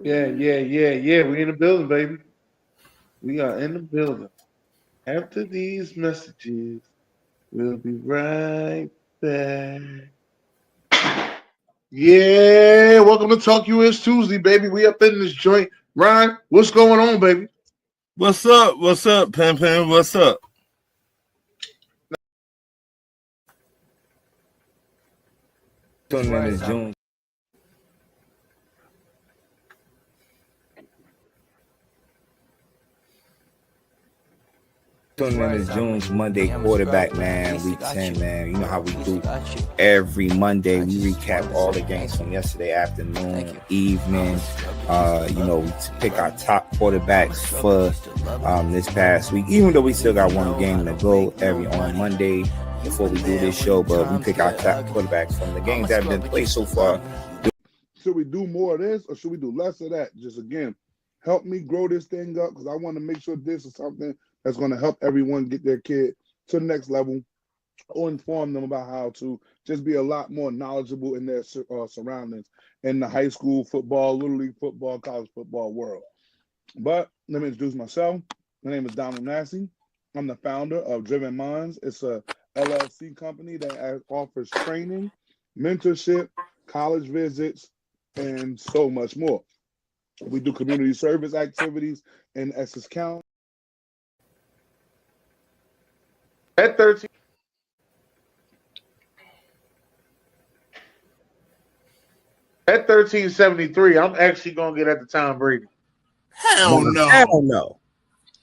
Yeah. We in the building, baby. We are in the building. After these messages, we'll be right back. Yeah, welcome to Talk US Tuesday, baby. We up in this joint. Ryan, what's going on, baby? What's up? What's up, Pimpin? What's up? Tuning in this June. Tuning in this June's Monday quarterback, man. Week 10, man. You know how we do every Monday. We recap all the games from yesterday afternoon, evening. We pick our top quarterbacks for this past week. Even though we still got one game to go on Monday before we do this show, but we pick our top quarterbacks from the games that have been played so far. Should we do more of this or should we do less of that? Just again, help me grow this thing up because I want to make sure this is something that's going to help everyone get their kid to the next level or inform them about how to just be a lot more knowledgeable in their surroundings in the high school football, little league football, college football world. But let me introduce myself. My name is Donald Massey. I'm the founder of Driven Minds. It's a LLC company that offers training, mentorship, college visits, and so much more. We do community service activities in Essex County. At 13. At 1373, I'm actually gonna get at the Tom Brady. Hell no. Hell no.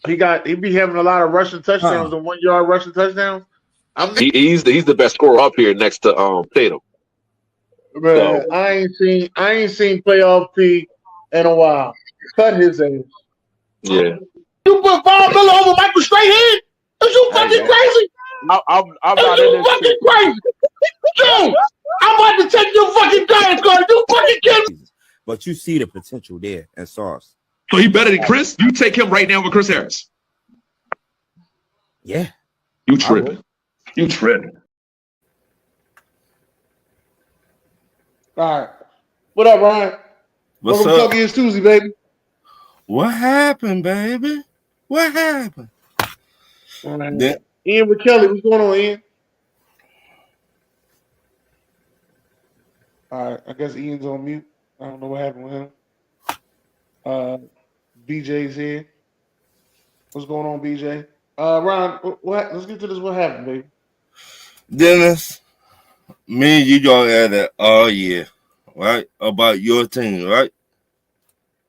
He be having a lot of rushing touchdowns and 1 yard rushing touchdowns. He's the best scorer up here next to Tatum. Bro, so, I ain't seen playoff P in a while. Cut his ass. Yeah. You put Von Miller over Michael Strahan? Is you fucking crazy? I'm not in this fucking shit. crazy. Dude, I'm about to take your fucking Giants card. You fucking kidding me? But you see the potential there in Sauce. So he better than Chris? You take him right now with Chris Harris. Yeah. You tripping. You tripping. All right. What up, Ryan? What's Welcome up? to Talk Is Tuesday, baby. What happened, baby? What happened? Ian McKelly, what's going on, Ian? All right, I guess Ian's on mute. I don't know what happened with him. BJ's here. What's going on, BJ? Ryan, what? Let's get to this. What happened, baby? Dennis, me and you go at it all year, right? About your team, right?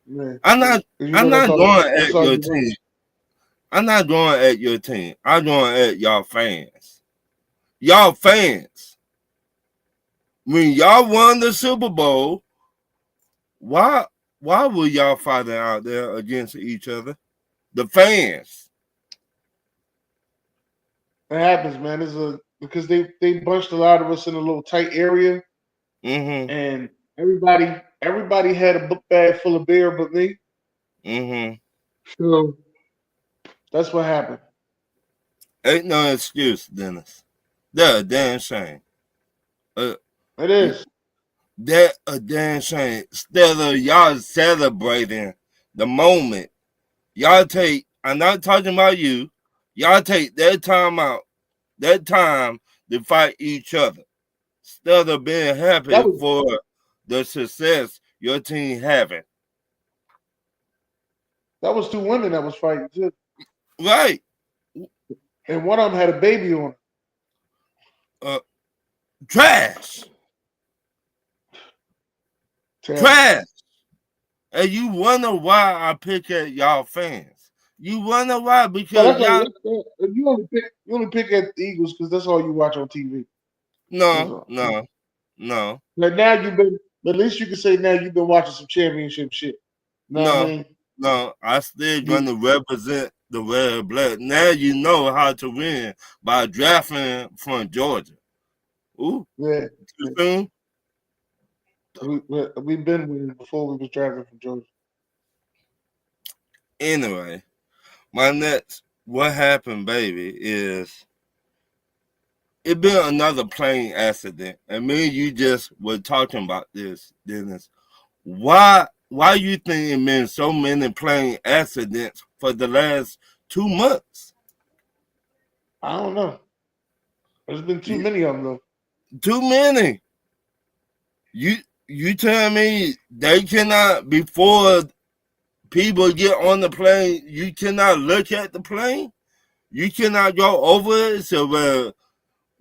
Man, I'm not going at your team. I'm not going at your team. I'm going at y'all fans. Y'all fans. When y'all won the Super Bowl, why were y'all fighting out there against each other? The fans. It happens, man. Because they bunched a lot of us in a little tight area, and everybody had a book bag full of beer but me. So that's what happened. Ain't no excuse, Dennis. That's a damn shame. It is. That a damn shame. Instead of y'all celebrating the moment, y'all take, I'm not talking about you, y'all take that time to fight each other. Instead of being happy for the success your team having. That was two women that was fighting too. Right. And one of them had a baby on her. Trash. Trash. And you wonder why I pick at y'all fans. You wonder why? Because you only pick at the Eagles because that's all you watch on TV. No. But at least you can say now you've been watching some championship shit. No, I still gonna represent the red black. Now you know how to win by drafting from Georgia. Ooh, yeah. Too soon? We've been winning before we was drafting from Georgia. Anyway, my next what happened, baby, is it been another plane accident, and me and you just were talking about this, Dennis. Why why you think it been so many plane accidents for the last 2 months? I don't know. There's been too many of them though. Too many. You tell me they cannot, before people get on the plane, you cannot look at the plane? You cannot go over it? So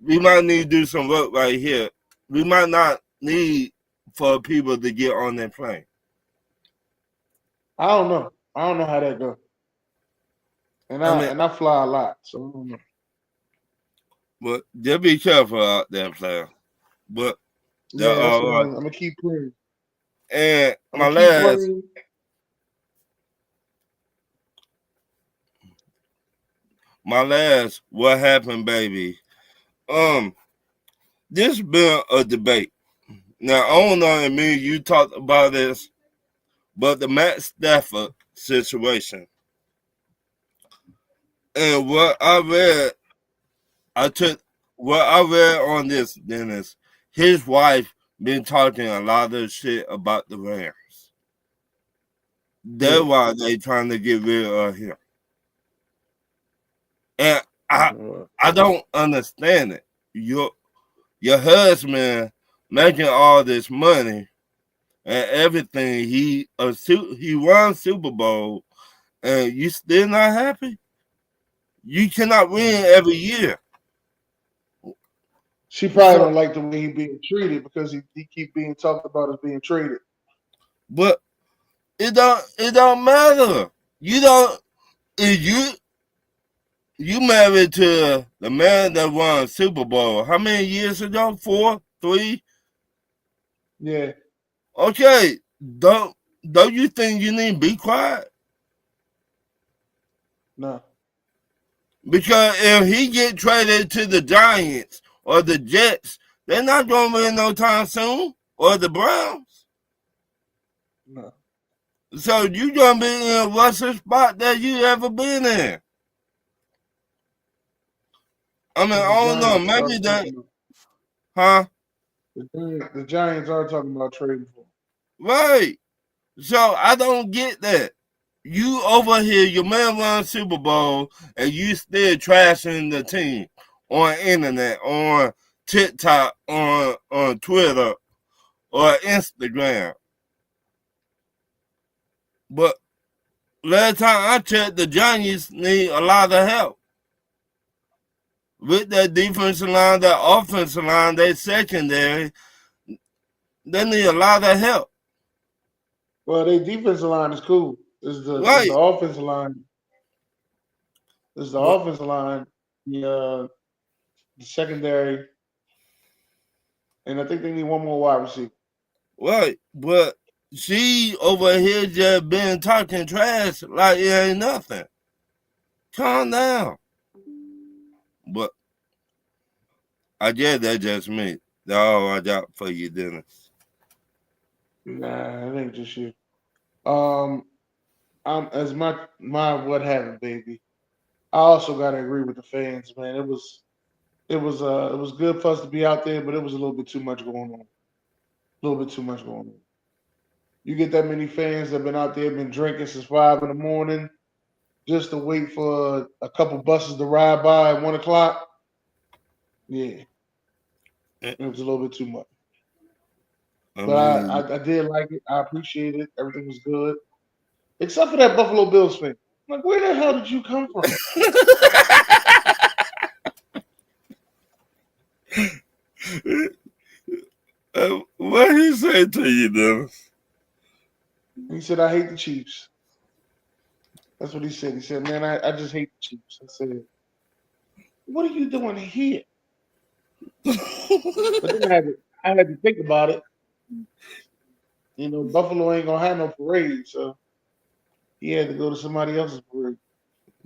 we might need to do some work right here. We might not need for people to get on that plane. I don't know. I don't know how that goes. And I fly a lot, so I don't know. But just be careful out there, player. But yeah, I'm gonna keep playing. And my last, what happened, baby? This been a debate. Now I don't know if me and you talked about this, but the Matt Stafford situation. And what I read on this, Dennis, his wife been talking a lot of shit about the Rams. That's why they trying to get rid of him. And I don't understand it. Your husband making all this money and everything. He won Super Bowl, and you still not happy? You cannot win every year. She probably don't like the way he being treated because he keep being talked about as being traded. But it don't matter. You married to the man that won Super Bowl. How many years ago? 4, 3? Yeah. Okay. Don't you think you need to be quiet? No. Because if he get traded to the Giants or the Jets, they're not going to win no time soon. Or the Browns. No. So you going to be in a worse spot that you ever been in. I mean, I don't know. Maybe that. Huh? The Giants are talking about trading for him. Right. So I don't get that. You over here, your man won Super Bowl, and you still trashing the team on internet, on TikTok, on Twitter, or Instagram. But last time I checked, the Giants need a lot of help. With that defensive line, that offensive line, that secondary, they need a lot of help. Well, their defensive line is cool. It's the offensive line. It's the offensive line, the secondary, and I think they need one more wide receiver. Right, but she over here just been talking trash like it ain't nothing. Calm down. But I guess that's just me. That's all I got for you, Dennis. Nah, it ain't just you. As my what happened, baby. I also gotta agree with the fans, man. It was good for us to be out there, but it was a little bit too much going on. A little bit too much going on. You get that many fans that have been out there, been drinking since 5 a.m, just to wait for a couple buses to ride by at 1 o'clock. Yeah, it was a little bit too much. But I did like it. I appreciate it. Everything was good, except for that Buffalo Bills fan. I'm like, where the hell did you come from? What he said to you, Dennis? He said, I hate the Chiefs. That's what he said. He said, man, I just hate the Chiefs. I said, what are you doing here? But then I had to think about it. You know, Buffalo ain't gonna have no parade, so he had to go to somebody else's parade.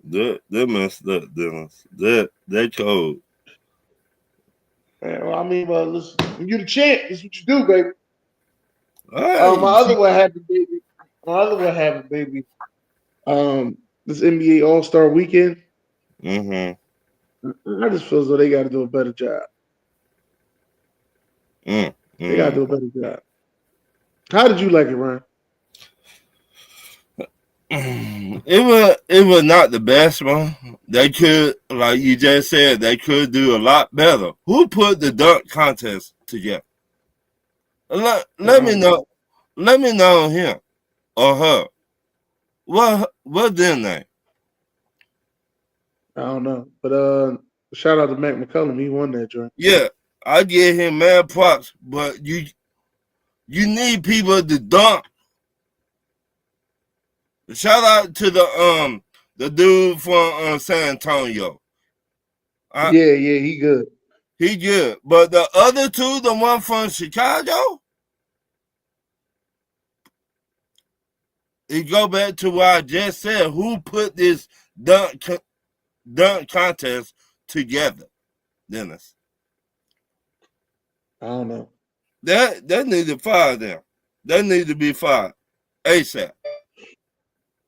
That messed up, Dennis. That cold. Yeah, well, I mean, listen, when you're the champ, that's what you do, baby. Right. My other what happened, baby. This NBA All-Star Weekend. I just feel as though they got to do a better job. They got to do a better job. How did you like it, Ryan? It was not the best one. They could, like you just said, they could do a lot better. Who put the dunk contest together? Let me know. Let me know him or her. What their name? I don't know, but shout out to Mac McCullum. He won that joint. Yeah, I give him mad props, but you need people to dunk. Shout out to the dude from San Antonio. Yeah, he good. He good, but the other two, the one from Chicago, it go back to what I just said. Who put this dunk contest together, Dennis? I don't know. That need to fire them. They need to be fired ASAP.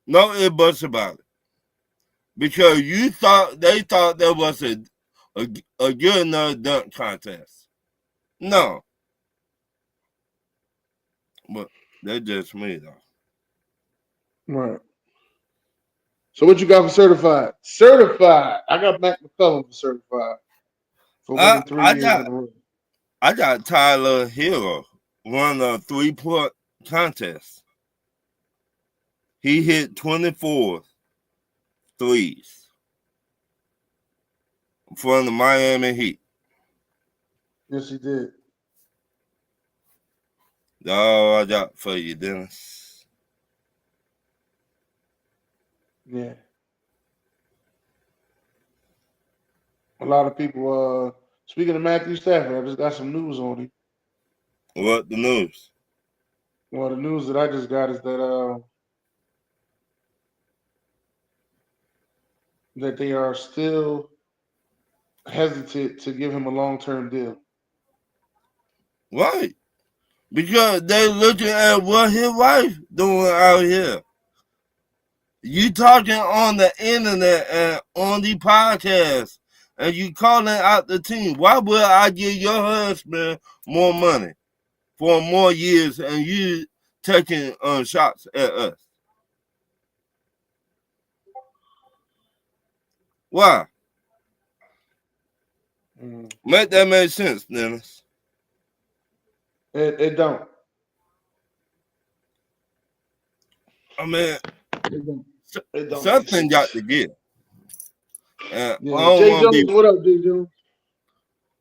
No ifs, buts about it. Because they thought there was a good enough dunk contest. No. But that's just me though. Right. So what you got for certified? Certified. I got Mac McCullum for certified. For winning 3 years in a row. I got Tyler Hero won a 3-point contest. He hit 24 threes from the Miami Heat. Yes, he did. That's all I got for you, Dennis. Yeah. A lot of people, speaking of Matthew Stafford, I just got some news on him. What the news? Well, the news that I just got is that that they are still hesitant to give him a long-term deal. Right. Because they're looking at what his wife doing out here. You talking on the internet and on the podcast, and you calling out the team. Why would I give your husband more money for more years and you taking shots at us? Why? Make that make sense, Dennis. It don't. I mean, it don't something got to give. Yeah. Jay Jones, what up, Jay Jones?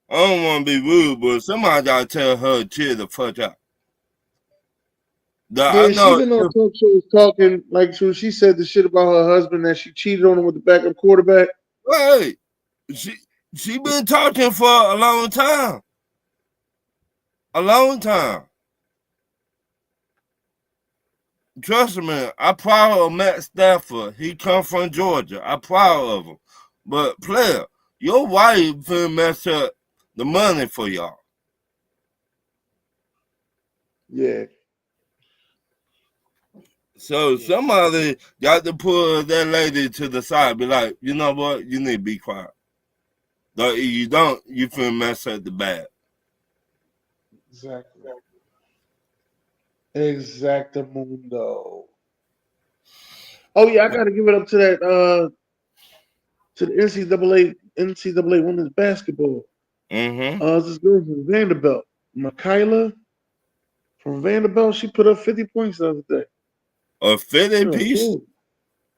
I don't want to be rude, but somebody got to tell her to chill the fuck out. Yeah, she been on talk shows talking like she said the shit about her husband that she cheated on him with the backup quarterback. Right. She been talking for a long time. A long time. Trust me, I'm proud of Matt Stafford. He come from Georgia. I'm proud of him. But player, your wife finna mess up the money for y'all. Yeah. So somebody got to pull that lady to the side, be like, you know what? You need to be quiet. But if you don't, you finna mess up the bag. Exactly. Exactamundo. Oh yeah, I gotta give it up to that to the NCAA women's basketball. This girl from Vanderbilt, Michaela from Vanderbilt, she put up 50 points the other day. A 50 piece? Cool.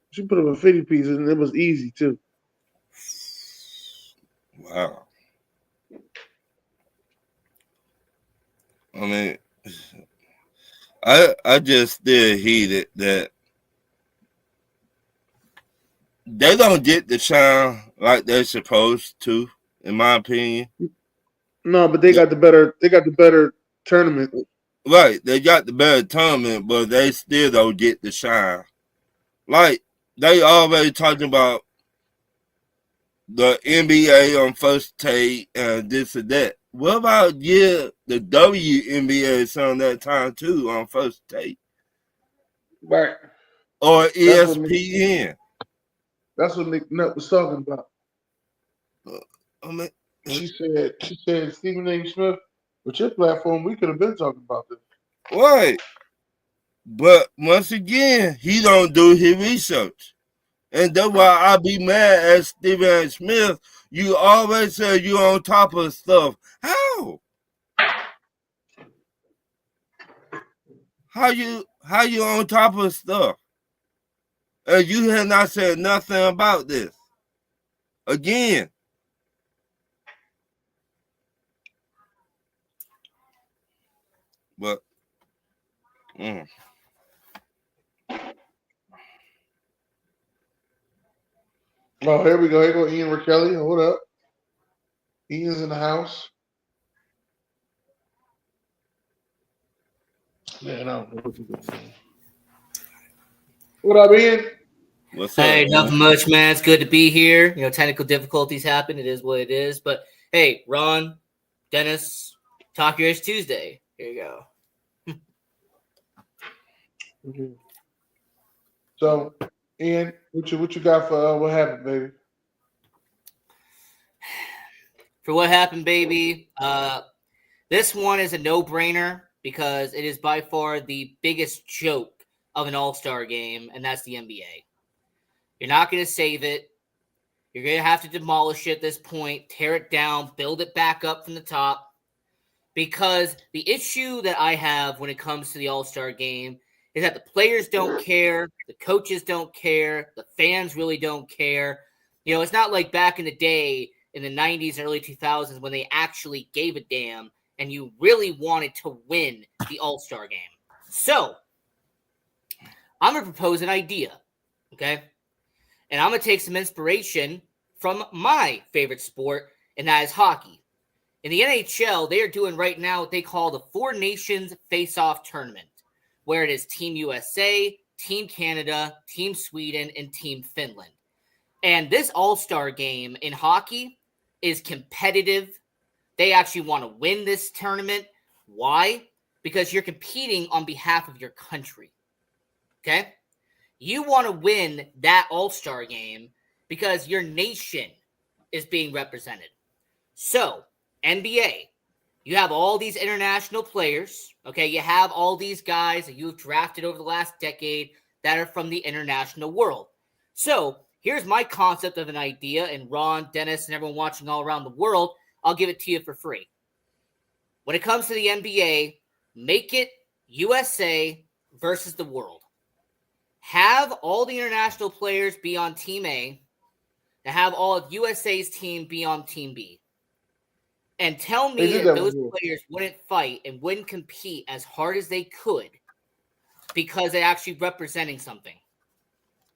She put up a 50 piece and it was easy too. Wow. I mean, I just still heated that they don't get the shine like they're supposed to, in my opinion. No, but they got the better tournament. Right, they got the better tournament, but they still don't get the shine. Like they already talking about the NBA on First Take and this and that. What about the WNBA some that time too on First Take? Right. Or ESPN. That's what Nick Nutt was talking about. I mean, she said, Stephen A. Smith, with your platform, we could have been talking about this. Right. But once again, he don't do his research. And that's why I be mad at Stephen A. Smith. You always say you on top of stuff. How? How you on top of stuff? And you have not said nothing about this. Again. But Oh, here we go. Here go Ian Rakelli. Hold up. Ian's in the house. Man, I don't know what you doing. What up, Ian? What's up? Hey, nothing much, man. It's good to be here. You know, technical difficulties happen. It is what it is. But hey, Ron, Dennis, Talk Your Ish Tuesday. Here you go. Mm-hmm. So, Ian, what you got for what happened, baby? For what happened, baby? This one is a no-brainer because it is by far the biggest joke of an all-star game, and that's the NBA. You're not going to save it. You're going to have to demolish it at this point, tear it down, build it back up from the top. Because the issue that I have when it comes to the all-star game is that the players don't care, the coaches don't care, the fans really don't care. You know, it's not like back in the day in the 90s and early 2000s when they actually gave a damn and you really wanted to win the all-star game. So, I'm going to propose an idea, okay? And I'm going to take some inspiration from my favorite sport, and that is hockey. In the NHL, they are doing right now what they call the Four Nations Face-Off Tournament, where it is Team USA, Team Canada, Team Sweden, and Team Finland. And this all-star game in hockey is competitive. They actually want to win this tournament. Why? Because you're competing on behalf of your country. Okay? You want to win that all-star game because your nation is being represented. So, NBA, you have all these international players, okay? You have all these guys that you've drafted over the last decade that are from the international world. So, here's my concept of an idea, and Ron, Dennis, and everyone watching all around the world, I'll give it to you for free. When it comes to the NBA, make it USA versus the world. Have all the international players be on Team A, and have all of USA's team be on Team B. And tell me if those players wouldn't fight and wouldn't compete as hard as they could because they're actually representing something.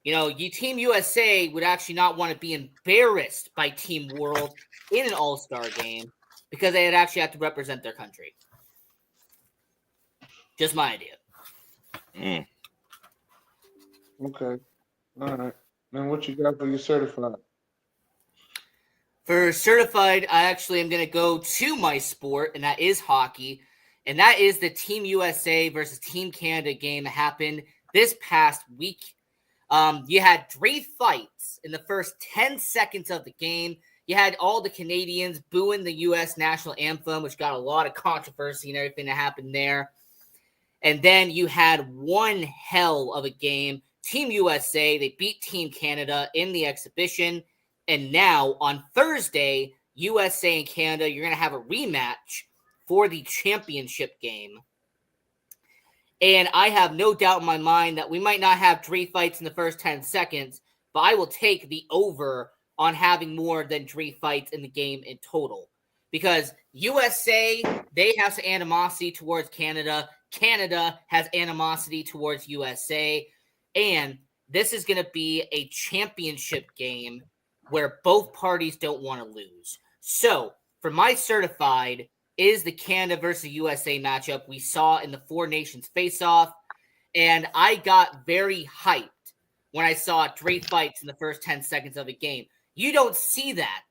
You know, Team USA would actually not want to be embarrassed by Team World in an all-star game because they'd actually have to represent their country. Just my idea. Okay. All right. Now, what you got for your certified? For certified, I actually am going to go to my sport, and that is hockey. And that is the Team USA versus Team Canada game that happened this past week. You had 3 fights in the first 10 seconds of the game. You had all the Canadians booing the U.S. national anthem, which got a lot of controversy and everything that happened there. And then you had one hell of a game. Team USA, they beat Team Canada in the exhibition. And now on Thursday, USA and Canada, you're going to have a rematch for the championship game. And I have no doubt in my mind that we might not have 3 fights in the first 10 seconds, but I will take the over on having more than 3 fights in the game in total. Because USA, they have some animosity towards Canada. Canada has animosity towards USA. And this is going to be a championship game where both parties don't want to lose. So, for my certified is the Canada versus USA matchup we saw in the Four Nations face-off. And I got very hyped when I saw 3 fights in the first 10 seconds of a game. You don't see that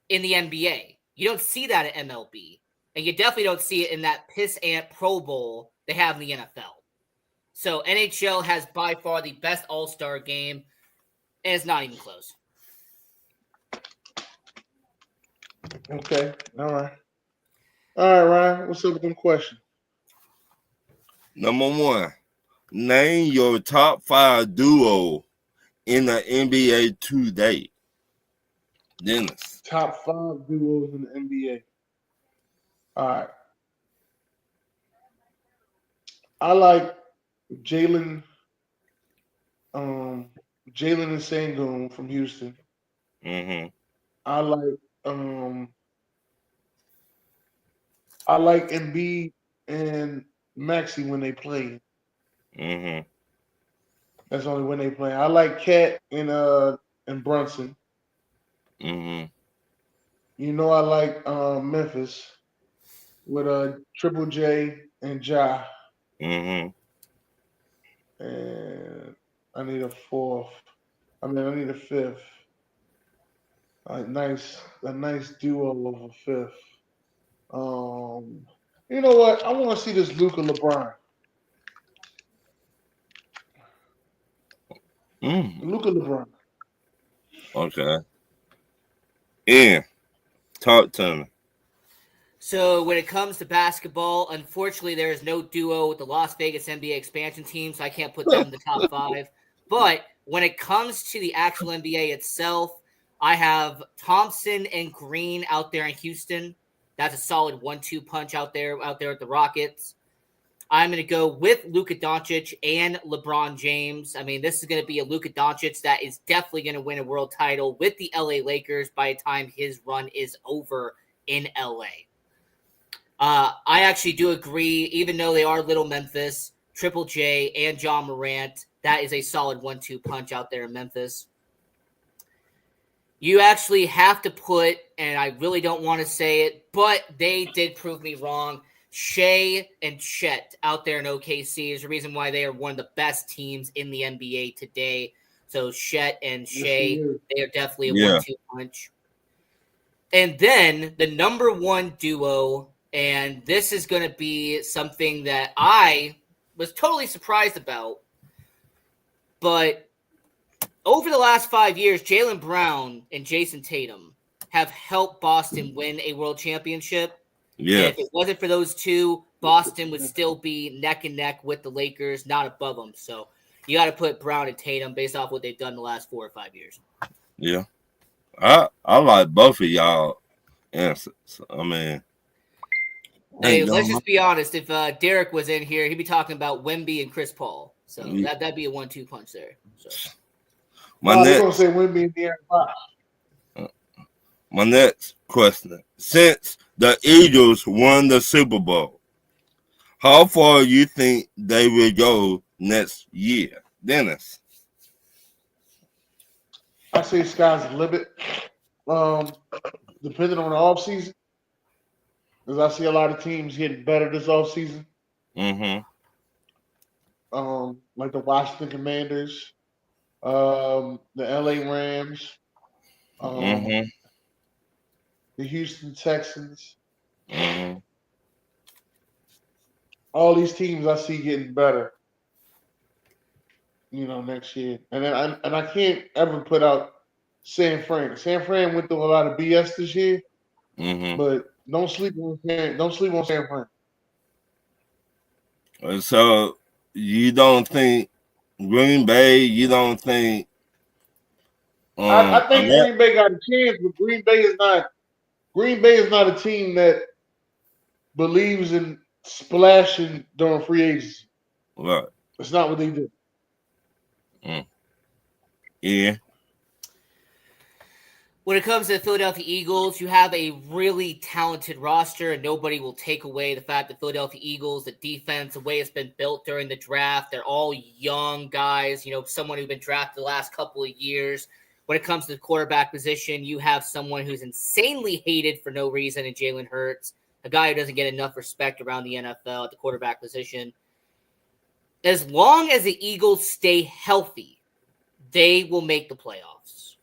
in the NBA. You don't see that at MLB. And you definitely don't see it in that piss-ant Pro Bowl they have in the NFL. So NHL has by far the best all-star game, and it's not even close. Okay. All right. All right, Ryan. What's up with them questions? Number one, name your top 5 duo in the NBA today. Dennis. Top 5 duos in the NBA. All right. I like Jalen and Sengun from Houston. Mm-hmm. I like Embiid and Maxey when they play. Mm-hmm. That's only when they play. I like Cat and Brunson. Mm-hmm. You know I like Memphis with Triple J and Ja. Mm-hmm. And I need a fourth. I need a fifth. A nice duo of a fifth. You know what? I want to see this Luka LeBron. Luka LeBron. Okay. Ian, talk to me. So when it comes to basketball, unfortunately, there is no duo with the Las Vegas NBA expansion team, so I can't put them in the top 5. But when it comes to the actual NBA itself, I have Thompson and Green out there in Houston. That's a solid 1-2 punch out there at the Rockets. I'm going to go with Luka Doncic and LeBron James. I mean, this is going to be a Luka Doncic that is definitely going to win a world title with the LA Lakers by the time his run is over in LA. I actually do agree, even though they are Little Memphis, Triple J and John Morant, that is a solid 1-2 punch out there in Memphis. You actually have to put, and I really don't want to say it, but they did prove me wrong, Shea and Chet out there in OKC is the reason why they are one of the best teams in the NBA today. So Chet and Shea, they are definitely a 1-2 punch. And then the number 1 duo, and this is going to be something that I was totally surprised about, but over the last 5 years, Jaylen Brown and Jason Tatum have helped Boston win a world championship. Yeah. And if it wasn't for those two, Boston would still be neck and neck with the Lakers, not above them. So you got to put Brown and Tatum based off what they've done the last 4 or 5 years. Yeah. I like both of y'all answers. I mean, hey, let's just be honest. If Derek was in here, he'd be talking about Wemby and Chris Paul. So that'd be a 1-2 punch there. So. My next question. Since the Eagles won the Super Bowl, how far you think they will go next year? Dennis. I say sky's the limit. Depending on the offseason. Because I see a lot of teams getting better this offseason. Mm-hmm. Like the Washington Commanders, the LA Rams, the Houston Texans. Mm-hmm. All these teams I see getting better, next year. And then I can't ever put out San Fran. San Fran went through a lot of BS this year, but don't sleep on San Fran. So you don't think Green Bay? You don't think? I think Green Bay got a chance, but Green Bay is not a team that believes in splashing during free agency. Right. That's not what they do. Yeah. When it comes to the Philadelphia Eagles, you have a really talented roster, and nobody will take away the fact that Philadelphia Eagles, the defense, the way it's been built during the draft, they're all young guys, someone who's been drafted the last couple of years. When it comes to the quarterback position, you have someone who's insanely hated for no reason in Jalen Hurts, a guy who doesn't get enough respect around the NFL at the quarterback position. As long as the Eagles stay healthy, they will make the playoffs.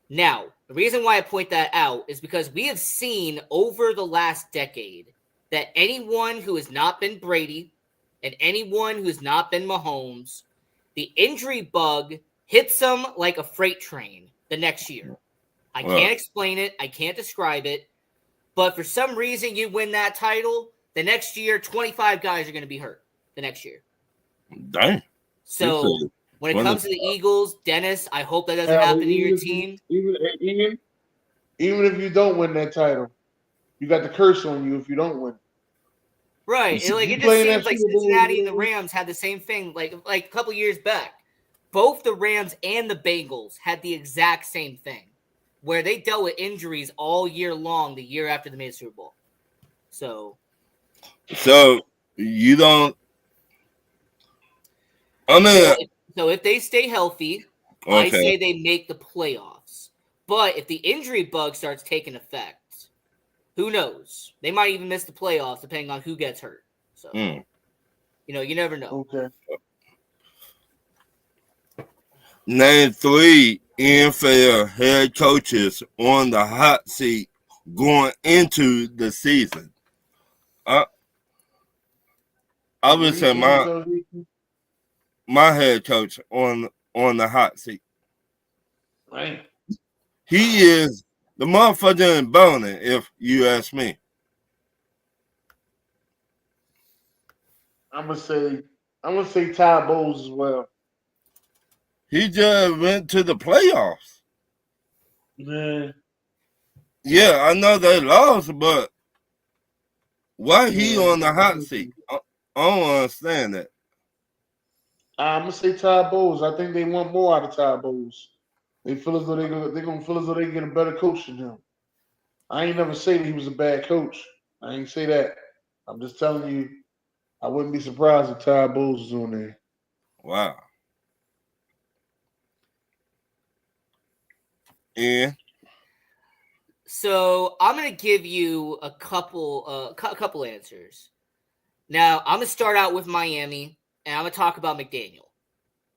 Now, the reason why I point that out is because we have seen over the last decade that anyone who has not been Brady and anyone who has not been Mahomes, the injury bug hits them like a freight train the next year. I can't explain it. I can't describe it. But for some reason, you win that title, the next year, 25 guys are going to be hurt. the next year. Dang. So when it comes to the Eagles, Dennis, I hope that doesn't happen to your team. Even if you don't win that title, you got the curse on you if you don't win. Right. It just seems like Cincinnati and the Rams had the same thing like a couple years back. Both the Rams and the Bengals had the exact same thing where they dealt with injuries all year long the year after they made the Super Bowl. So you don't so if they stay healthy, okay. I say they make the playoffs. But if the injury bug starts taking effect, who knows? They might even miss the playoffs depending on who gets hurt. So, you never know. Okay. Name 3 NFL head coaches on the hot seat going into the season. I would say my head coach on the hot seat. Right. He is the motherfucker in boning, if you ask me. I'm gonna say Todd Bowles as well. He just went to the playoffs. Man. Yeah, I know they lost, but why he on the hot seat? I don't understand that. I'm gonna say Todd Bowles. I think they want more out of Todd Bowles. They feel as though they're gonna feel as though they can get a better coach than him. I ain't never say that he was a bad coach. I ain't say that. I'm just telling you, I wouldn't be surprised if Todd Bowles was on there. Wow. Yeah. So I'm gonna give you a couple answers. Now I'm gonna start out with Miami, and I'm gonna talk about McDaniel.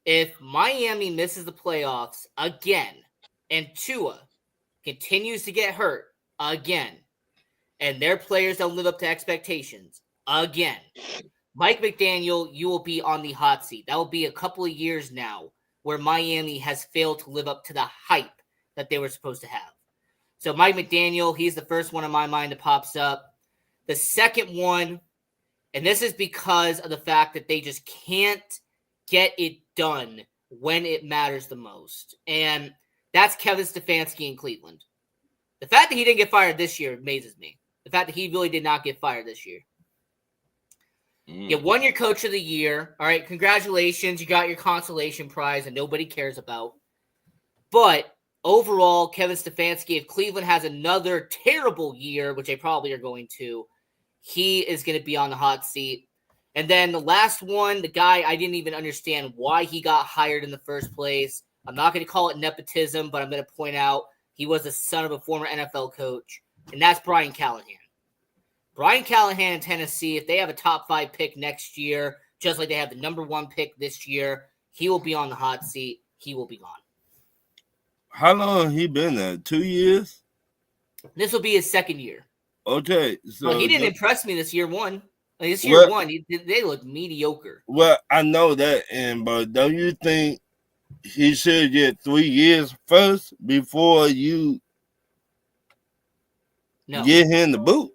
If Miami misses the playoffs again, and Tua continues to get hurt again, and their players don't live up to expectations again, Mike McDaniel, you will be on the hot seat. That will be a couple of years now where Miami has failed to live up to the hype that they were supposed to have. So Mike McDaniel, he's the first one in my mind that pops up. The second one, and this is because of the fact that they just can't get it done when it matters the most. And that's Kevin Stefanski in Cleveland. The fact that he didn't get fired this year amazes me. The fact that he really did not get fired this year. You won your coach of the year. All right, congratulations. You got your consolation prize that nobody cares about. But overall, Kevin Stefanski, if Cleveland has another terrible year, which they probably are going to, he is going to be on the hot seat. And then the last one, the guy I didn't even understand why he got hired in the first place. I'm not going to call it nepotism, but I'm going to point out he was the son of a former NFL coach, and that's Brian Callahan. Brian Callahan in Tennessee, if they have a top 5 pick next year, just like they have the number 1 pick this year, he will be on the hot seat. He will be gone. How long he been there? 2 years? This will be his second year. Okay. So he didn't impress me this year one. Like this year one, they look mediocre. Well, I know that, but don't you think he should get 3 years first before you get him the boot?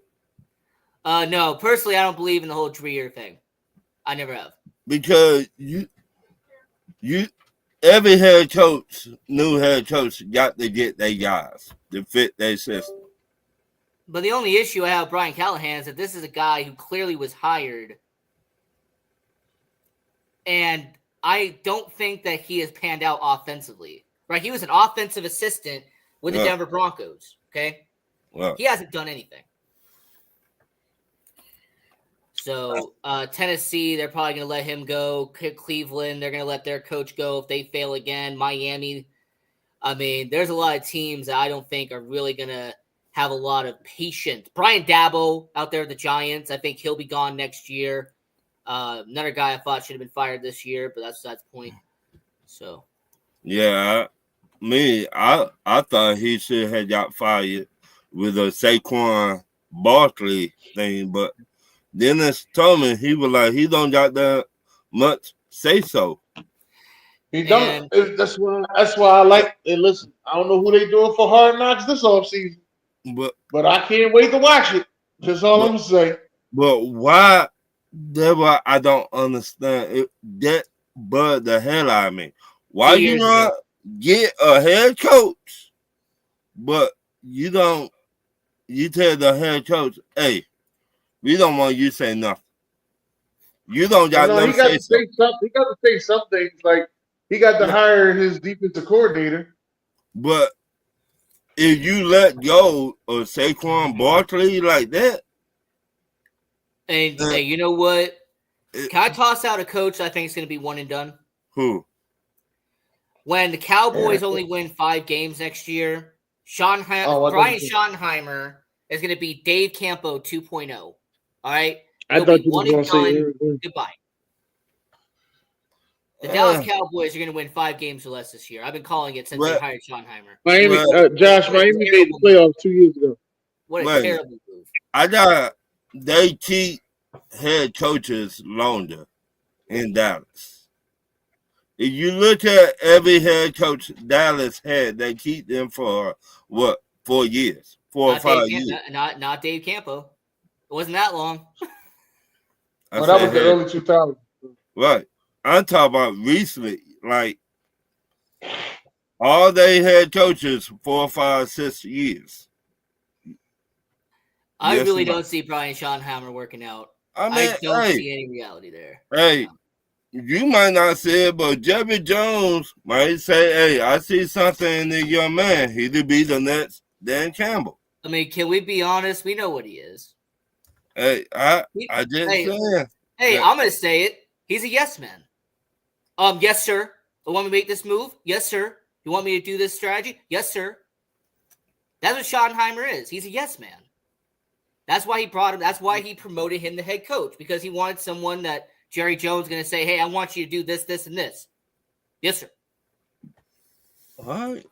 No. Personally, I don't believe in the whole 3-year thing. I never have. Because you every head coach, new head coach, got to get their guys to fit their system. But the only issue I have with Brian Callahan is that this is a guy who clearly was hired, and I don't think that he has panned out offensively. Right? He was an offensive assistant with the Denver Broncos. Okay, he hasn't done anything. So Tennessee, they're probably going to let him go. Cleveland, they're going to let their coach go if they fail again. Miami, I mean, there's a lot of teams that I don't think are really going to have a lot of patience. Brian Dabo out there at the Giants, I think he'll be gone next year. Another guy I thought should have been fired this year, but that's the point. So, yeah, I thought he should have got fired with a Saquon Barkley thing, but Dennis told me he was like he don't got that much say so. He don't. That's why I like. And listen, I don't know who they doing for Hard Knocks this offseason, but I can't wait to watch it. That's all I'm saying. But why That's why I don't understand it. That but the hell out of me. Why 2 you years not ago. get a head coach, but you don't? You tell the head coach, "Hey, we don't want you to say nothing. You don't Well, got no, no he got say to so." say something. He got to say some things. Like he got to Yeah. hire his defensive coordinator. But if you let go of Saquon Barkley like that, And uh, hey, you know what? it- Can I toss out a coach I think is going to be one and done? who? When the Cowboys only win 5 games next year, Oh, I Brian thought you Schottenheimer is going to be Dave Campo 2.0. All right? I He'll thought be you one was and gonna say done. Eric Glenn. Goodbye. The Dallas Uh, Cowboys are going to win 5 games or less this year. I've been calling it since they well, hired Schottenheimer. Miami, well, Josh, What a Miami made the terrible move. playoffs 2 years ago. What a Wait. terrible move. I got they keep head coaches longer in Dallas. If you look at every head coach Dallas had, they keep them for what 4 years, 4 or Not 5 Dave, years. not Dave Campo. It wasn't that long. I Well, that said was the head, early 2000s. right. I'm talking about recently, like all they head coaches 4, 5, 6 years. I Yes, really or no? don't see Brian Schottenheimer working out. I I mean, don't hey, see any reality there. hey, you might not say it, but Jerry Jones might say, "Hey, I see something in the young man. He could be the next Dan Campbell." I mean, can we be honest? We know what he is. Hey, I Hey, just saying. hey, that- I'm gonna say it. He's a yes man. Yes, sir. You want me to make this move? Yes, sir. You want me to do this strategy? Yes, sir. That's what Schottenheimer is. He's a yes man. That's why he brought him. That's why he promoted him to head coach, because he wanted someone that Jerry Jones is going to say, "Hey, I want you to do this, this, and this." Yes, sir. All right.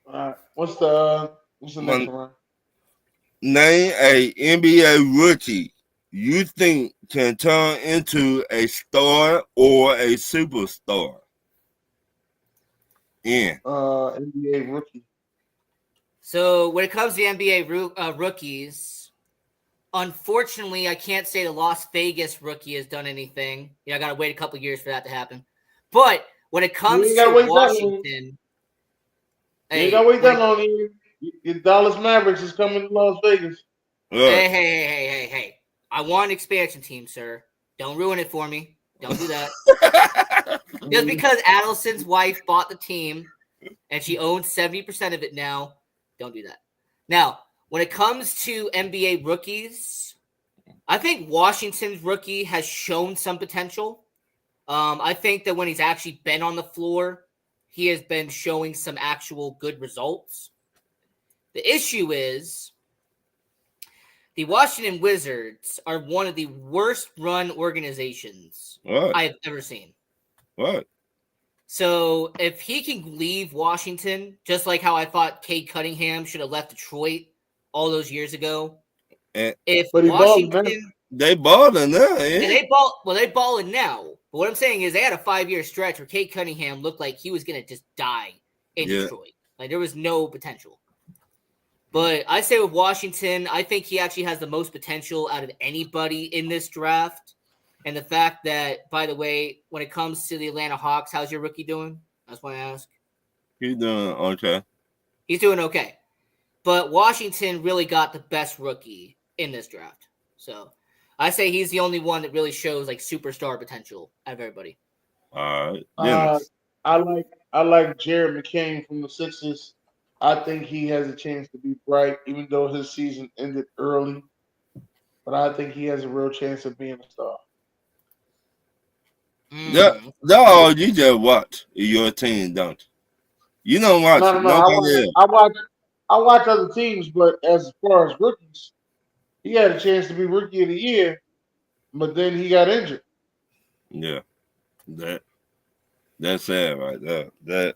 All right. What's the next Mon- one? Name a NBA rookie you think can turn into a star or a superstar. Yeah. NBA rookie. So when it comes to NBA rookies, unfortunately, I can't say the Las Vegas rookie has done anything. I got to wait a couple of years for that to happen. But when it comes ain't gotta wait to that long. Washington, You ain't gotta wait that long. Your Dallas Mavericks is coming to Las Vegas. Right. Hey. I want an expansion team, sir. Don't ruin it for me. Don't do that. Just because Adelson's wife bought the team and she owns 70% of it now, don't do that. Now, when it comes to NBA rookies, I think Washington's rookie has shown some potential. I think that when he's actually been on the floor, he has been showing some actual good results. The issue is the Washington Wizards are one of the worst run organizations I have ever seen. What? So if he can leave Washington, just like how I thought Cade Cunningham should have left Detroit all those years ago. And, but he Washington, they balling now, yeah, they balling now. But what I'm saying is they had a 5-year stretch where Cade Cunningham looked like he was gonna just die in Detroit. Like there was no potential. But I say with Washington, I think he actually has the most potential out of anybody in this draft. And the fact that, by the way, when it comes to the Atlanta Hawks, how's your rookie doing? That's what I ask. He's doing okay. He's doing okay. But Washington really got the best rookie in this draft. So I say he's the only one that really shows like superstar potential out of everybody. All right. I like Jared McCain from the Sixers. I think he has a chance to be bright, even though his season ended early. But I think he has a real chance of being a star. No, you just watch your team, don't you? You don't watch. No. I watch other teams, but as far as rookies, he had a chance to be rookie of the year, but then he got injured. Yeah, that's sad right there. That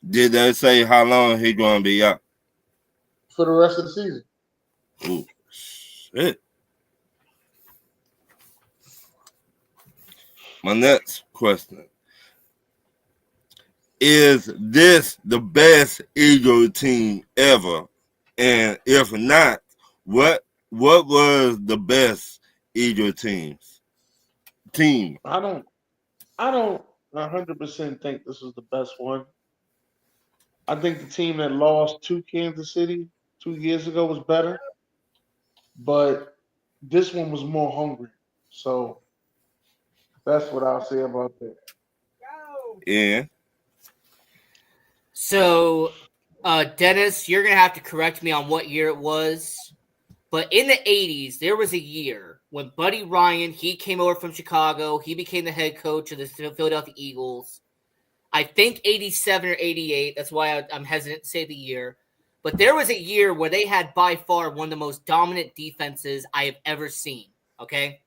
did they say how long he gonna be out for the rest of the season? Ooh, shit. My next question. Is this the best Eagle team ever? And if not, what was the best Eagle team. I don't 100% think this is the best one. I think the team that lost to Kansas City 2 years ago was better, but this one was more hungry. So that's what I'll say about that. Yeah. So, Dennis, you're going to have to correct me on what year it was. But in the 80s, there was a year when Buddy Ryan, he came over from Chicago. He became the head coach of the Philadelphia Eagles. I think 87 or 88. That's why I'm hesitant to say the year. But there was a year where they had by far one of the most dominant defenses I have ever seen. Okay?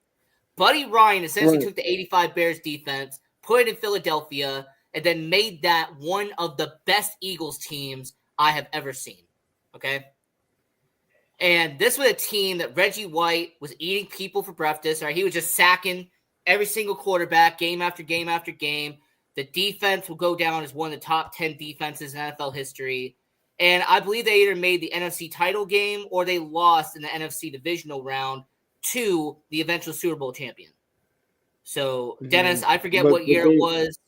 Buddy Ryan essentially took the 85 Bears defense, put it in Philadelphia, and then made that one of the best Eagles teams I have ever seen. Okay? And this was a team that Reggie White was eating people for breakfast. Right? He was just sacking every single quarterback game after game after game. The defense will go down as one of the top 10 defenses in NFL history. And I believe they either made the NFC title game or they lost in the NFC divisional round to the eventual Super Bowl champion. So, Dennis, I forget what year it was.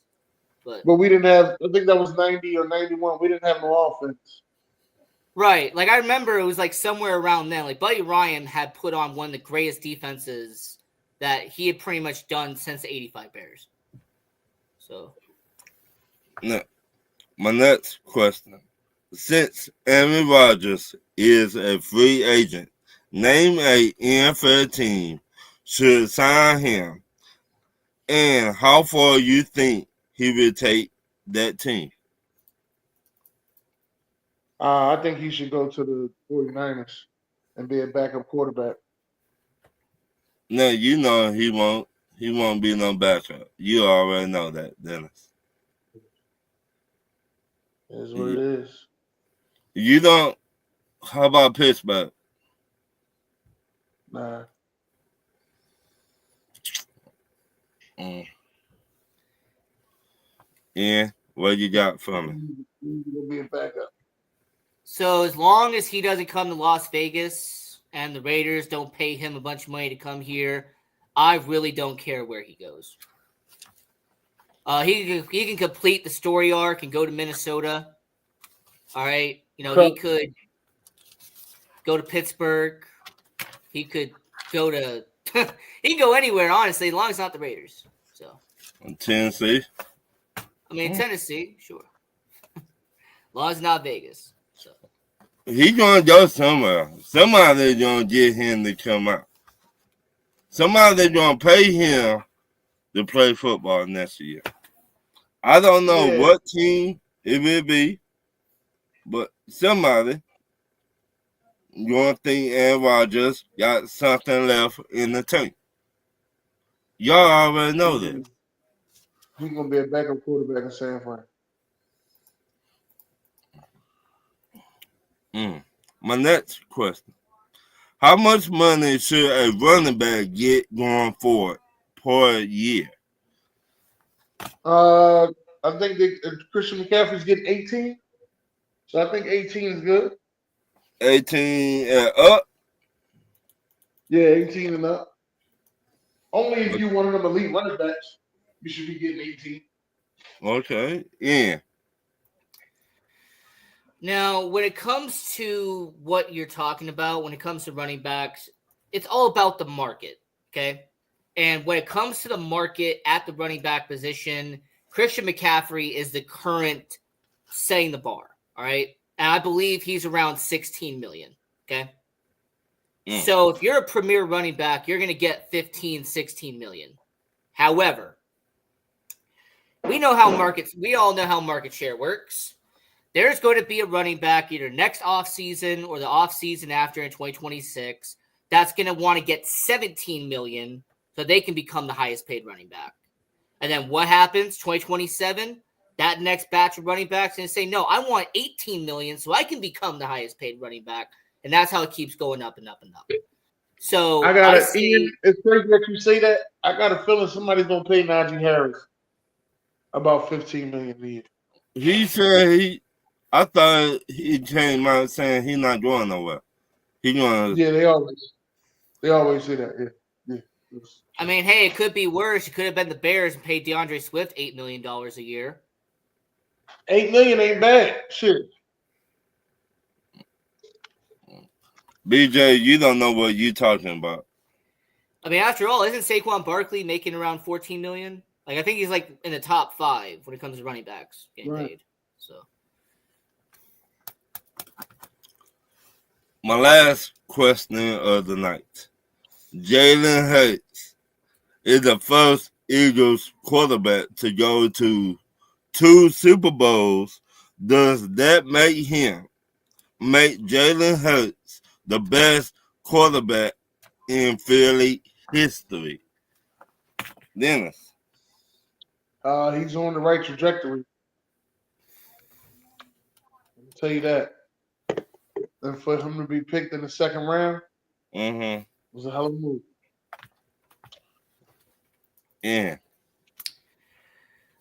But we didn't have, I think that was 90 or 91. We didn't have no offense. Right. Like, I remember it was like somewhere around then. Like, Buddy Ryan had put on one of the greatest defenses that he had pretty much done since the 85 Bears. So. Now, my next question. Since Aaron Rodgers is a free agent, name a NFL team should sign him and how far you think he will take that team. I think he should go to the 49ers and be a backup quarterback. No, you know he won't be no backup. You already know that, Dennis. It is what it is. You don't. How about Pittsburgh? Nah. Yeah, what you got for me? He'll be a backup. So as long as he doesn't come to Las Vegas and the Raiders don't pay him a bunch of money to come here, I really don't care where he goes. He can complete the story arc and go to Minnesota. All right. You know, he could go to Pittsburgh. He could go to he can go anywhere, honestly, as long as it's not the Raiders. So Tennessee. I mean Tennessee, sure. As long as it's not Vegas. So He gonna go somewhere. Somebody gonna get him to come out. Somebody gonna pay him to play football next year. I don't know what team it will be, but somebody gonna think Aaron Rodgers got something left in the tank. Y'all already know that. He's gonna be a backup quarterback in San Fran. My next question. How much money should a running back get going forward per year? I think Christian McCaffrey's getting 18. So I think 18 is good. 18 and up? Yeah, 18 and up. Only if you're one of them elite running backs, you should be getting 18. Okay, yeah. now, when it comes to what you're talking about, when it comes to running backs, it's all about the market, okay? And when it comes to the market at the running back position, Christian McCaffrey is the current setting the bar, all right? And I believe he's around 16 million, okay? So if you're a premier running back, you're going to get 15, 16 million. However, we all know how market share works. There's going to be a running back either next offseason or the offseason after in 2026 that's going to want to get 17 million so they can become the highest paid running back. And then what happens? 2027, that next batch of running backs going to say, no, I want 18 million so I can become the highest paid running back. And that's how it keeps going up and up and up. So Ian, it's crazy that you say that. I got a feeling somebody's gonna pay Najee Harris about 15 million a year. He said I thought he came out saying he's not going nowhere. He going. Yeah, they always say that. Yeah. I mean, hey, it could be worse. It could have been the Bears and paid DeAndre Swift $8 million a year. $8 million ain't bad. Shit. BJ, you don't know what you're talking about. I mean, after all, isn't Saquon Barkley making around $14 million? Like, I think he's like in the top 5 when it comes to running backs getting paid. So, my last question of the night: Jalen Hurts is the first Eagles quarterback to go to 2 Super Bowls. Does that make Jalen Hurts the best quarterback in Philly history? Dennis. He's on the right trajectory. I'll tell you that. And for him to be picked in the second round was a hell of a move. Yeah.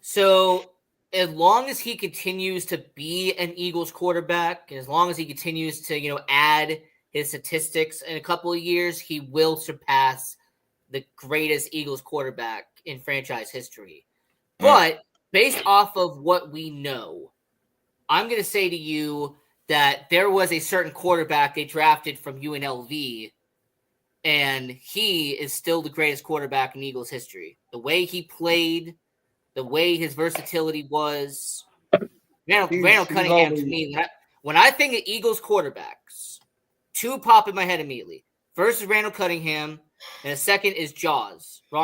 So as long as he continues to be an Eagles quarterback, and as long as he continues to, add his statistics in a couple of years, he will surpass the greatest Eagles quarterback in franchise history. But based off of what we know, I'm going to say to you that there was a certain quarterback they drafted from UNLV, and he is still the greatest quarterback in Eagles history. The way he played, the way his versatility was. Randall Cunningham, to me, when I think of Eagles quarterbacks, 2 pop in my head immediately. First is Randall Cunningham, and the second is Ron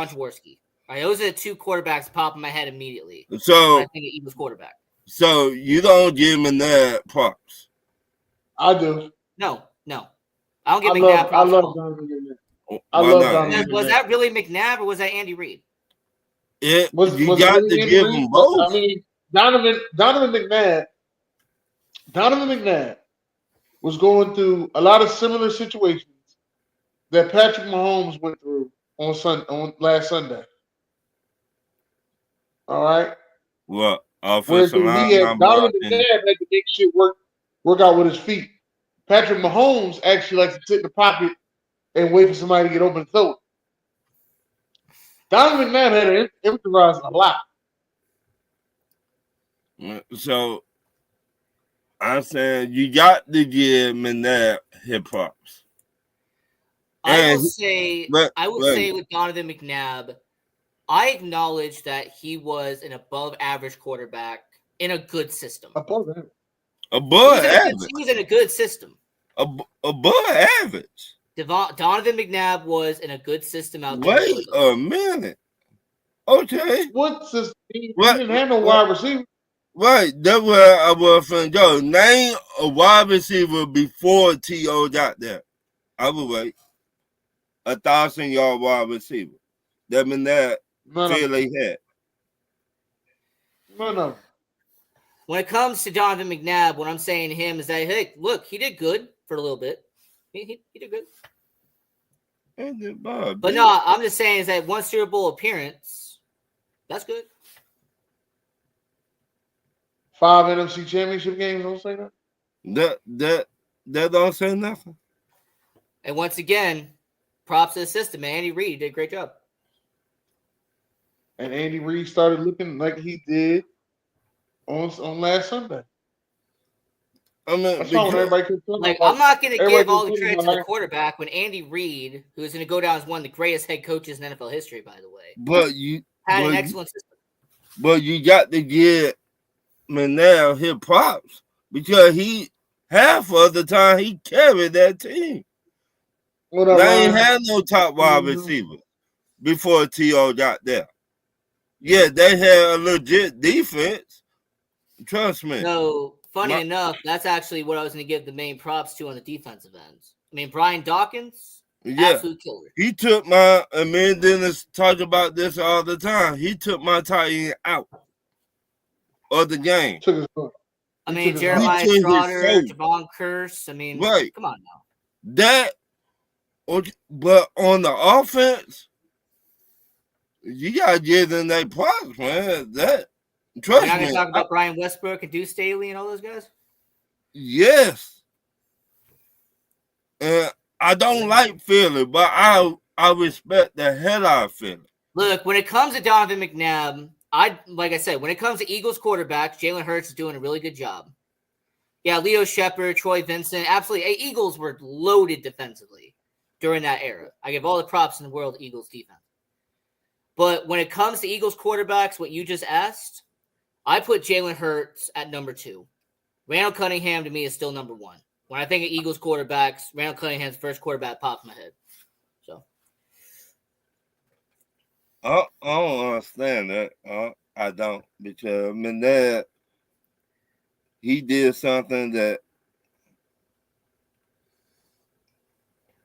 Jaworski. All right, those are the 2 quarterbacks that pop in my head immediately. So when I think of Eagles quarterback. So you don't give McNabb props? I do. No. I don't give McNabb props. I love Donovan McNabb. Was that really McNabb or was that Andy Reid? You got to give them both. I mean, Donovan McNabb was going through a lot of similar situations that Patrick Mahomes went through on last Sunday. All right. What? Where Donovan McNabb had to make shit work out with his feet. Patrick Mahomes actually likes to sit in the pocket and wait for somebody to get open to throw it. Donovan McNabb had to improvise a lot. So I'm saying you got to give McNabb his props. I will say with Donovan McNabb, I acknowledge that he was an above average quarterback in a good system. Above average. He was in a good system. Above average. Donovan McNabb was in a good system out there. Wait a minute. Okay. What system? He didn't have no wide receiver. Right. That's where I was going to go. Name a wide receiver before T.O. got there. I would wait. 1,000-yard wide receiver. That McNabb Philly had. No. When it comes to Donovan McNabb, what I'm saying to him is that, hey, look, he did good for a little bit. He did good. But no, I'm just saying is that 1 Super Bowl appearance, that's good. 5 NFC Championship games, don't say that? That don't say nothing. And once again, props to the system, man. Andy Reid did a great job. And Andy Reid started looking like he did on last Sunday. I mean, I'm not going to give all the credit to the quarterback when Andy Reid, who is going to go down as one of the greatest head coaches in NFL history, by the way, had an excellent system. But you got to give McNabb his props because he half of the time he carried that team. They ain't had no top wide receiver before T.O. got there. Yeah, they had a legit defense. Trust me. So, funny enough, that's actually what I was going to give the main props to on the defensive ends. I mean, Brian Dawkins, absolute killer. He took me and Dennis talk about this all the time. He took my tight end out of the game. I mean, Jeremiah Trotter, Javon Curse. I mean, come on now. But on the offense, you gotta give them that props, man. Trust me. You're not gonna talk about Brian Westbrook and Deuce Staley and all those guys? Yes. And I don't like Philly, but I respect the hell out of Philly. Look, when it comes to Donovan McNabb, like I said, when it comes to Eagles quarterbacks, Jalen Hurts is doing a really good job. Yeah, Leo Shepard, Troy Vincent, absolutely. Eagles were loaded defensively during that era. I give all the props in the world to Eagles defense. But when it comes to Eagles quarterbacks, what you just asked, I put Jalen Hurts at number 2. Randall Cunningham to me is still number 1. When I think of Eagles quarterbacks, Randall Cunningham's first quarterback pops in my head. So I don't understand that. I don't, because I mean that he did something that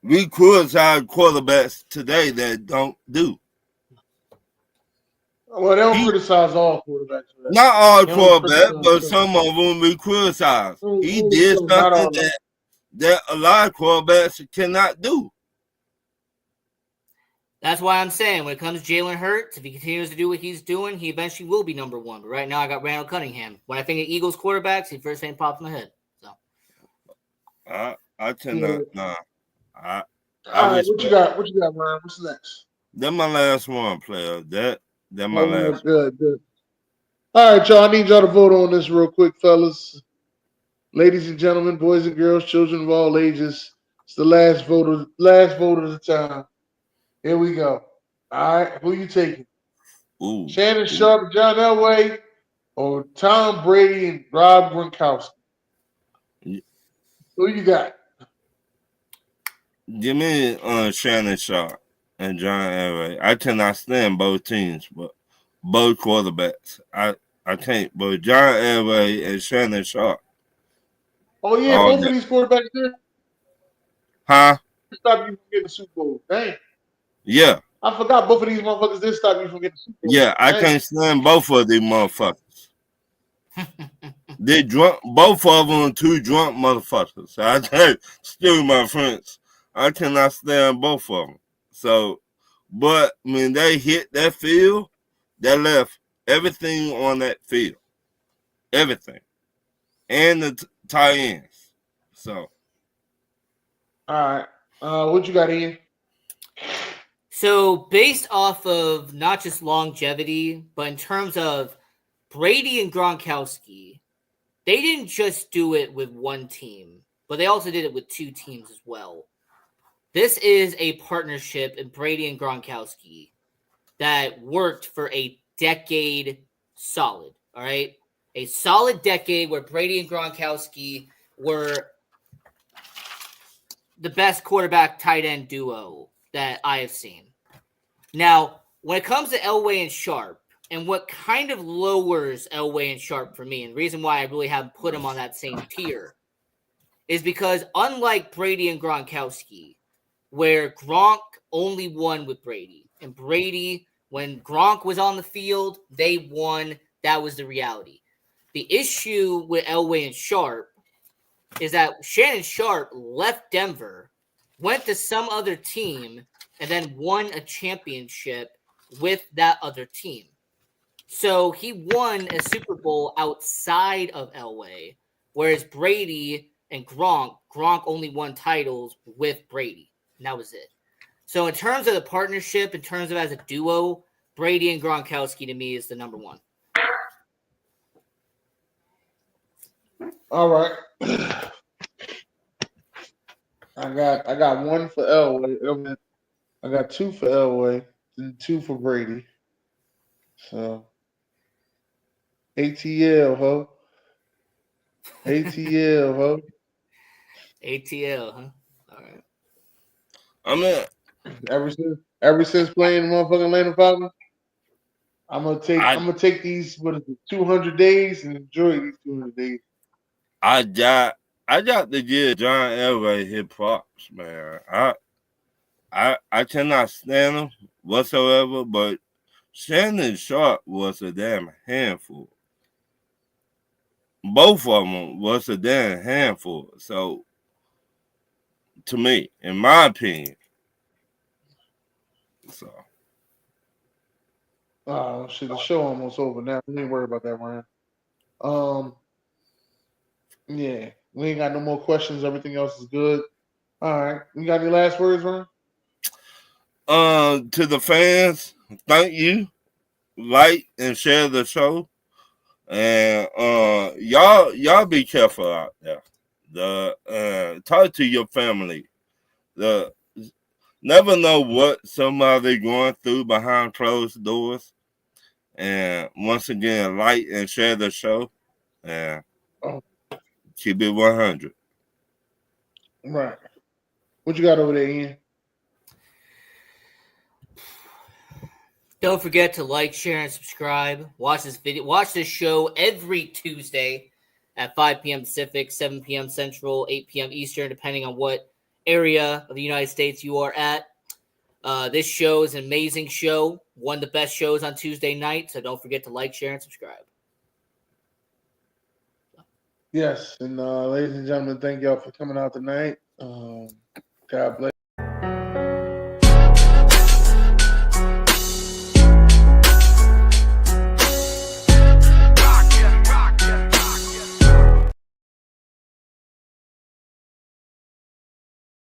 we criticize quarterbacks today that don't do. Well, they don't criticize all quarterbacks. Right? Not all quarterbacks, but some of them we criticize. He did something that a lot of quarterbacks cannot do. that's why I'm saying when it comes to Jalen Hurts, if he continues to do what he's doing, he eventually will be number 1. But right now, I got Randall Cunningham. When I think of Eagles quarterbacks, he first name pops in my head. So I cannot. Nah. All right, what you got? What you got, Ryan? What's next? That's my last one, player. That my last. Good. All right, y'all. I need y'all to vote on this real quick, fellas. Ladies and gentlemen, boys and girls, children of all ages. It's the last vote of the time. Here we go. All right, who you taking? Shannon Sharp, John Elway, or Tom Brady and Rob Gronkowski? Who you got? Give me Shannon Sharp and John Elway. I cannot stand both teams, but both quarterbacks. I can't. But John Elway and Shannon Sharp. Oh yeah, both of these quarterbacks there. Huh? Stop you from getting the Super Bowl. Dang. Yeah. I forgot both of these motherfuckers did stop you from getting the Super Bowl. Yeah, I can't stand both of these motherfuckers. They drunk, both of them, 2 drunk motherfuckers. I can't, still my friends. I cannot stand both of them. So, but when they hit that field, they left everything on that field. Everything. And the tight ends. So. All right. What you got, Ian? So based off of not just longevity, but in terms of Brady and Gronkowski, they didn't just do it with one team, but they also did it with 2 teams as well. This is a partnership in Brady and Gronkowski that worked for a decade solid, all right? A solid decade where Brady and Gronkowski were the best quarterback tight end duo that I have seen. Now, when it comes to Elway and Sharp, and what kind of lowers Elway and Sharp for me, and the reason why I really haven't put them on that same tier, is because unlike Brady and Gronkowski, where Gronk only won with Brady, and Brady, when Gronk was on the field, they won. That was the reality. The issue with Elway and Sharp is that Shannon Sharp left Denver, went to some other team, and then won a championship with that other team. So he won a Super Bowl outside of Elway, whereas Brady and Gronk only won titles with Brady, and that was it. So in terms of the partnership, in terms of as a duo, Brady and Gronkowski to me is the number 1. All right. I got 1 for Elway. I got 2 for Elway and 2 for Brady. So ATL, ho. ATL, ho. ATL, huh? All right. I mean, ever since playing the motherfucking Atlanta Falcons, I'm gonna take these 200 days and enjoy these 200 days. I got to give John Elway his props, man. I cannot stand him whatsoever, but Shannon Sharp was a damn handful. Both of them was a damn handful. So, to me, in my opinion, so. Oh shit, the show almost over now. We ain't worry about that, Ryan. Yeah, we ain't got no more questions. Everything else is good. All right, you got any last words, Ryan? To the fans, thank you. Like and share the show. And y'all be careful out there. Talk to your family. Never know what somebody going through behind closed doors. And once again, like and share the show. And keep it 100. Right. What you got over there, Ian? Don't forget to like, share, and subscribe. Watch this show every Tuesday at 5 p.m. Pacific, 7 p.m. Central, 8 p.m. Eastern, depending on what area of the United States you are at. This show is an amazing show, one of the best shows on Tuesday night, so don't forget to like, share, and subscribe. Yes, and ladies and gentlemen, thank y'all for coming out tonight. God bless.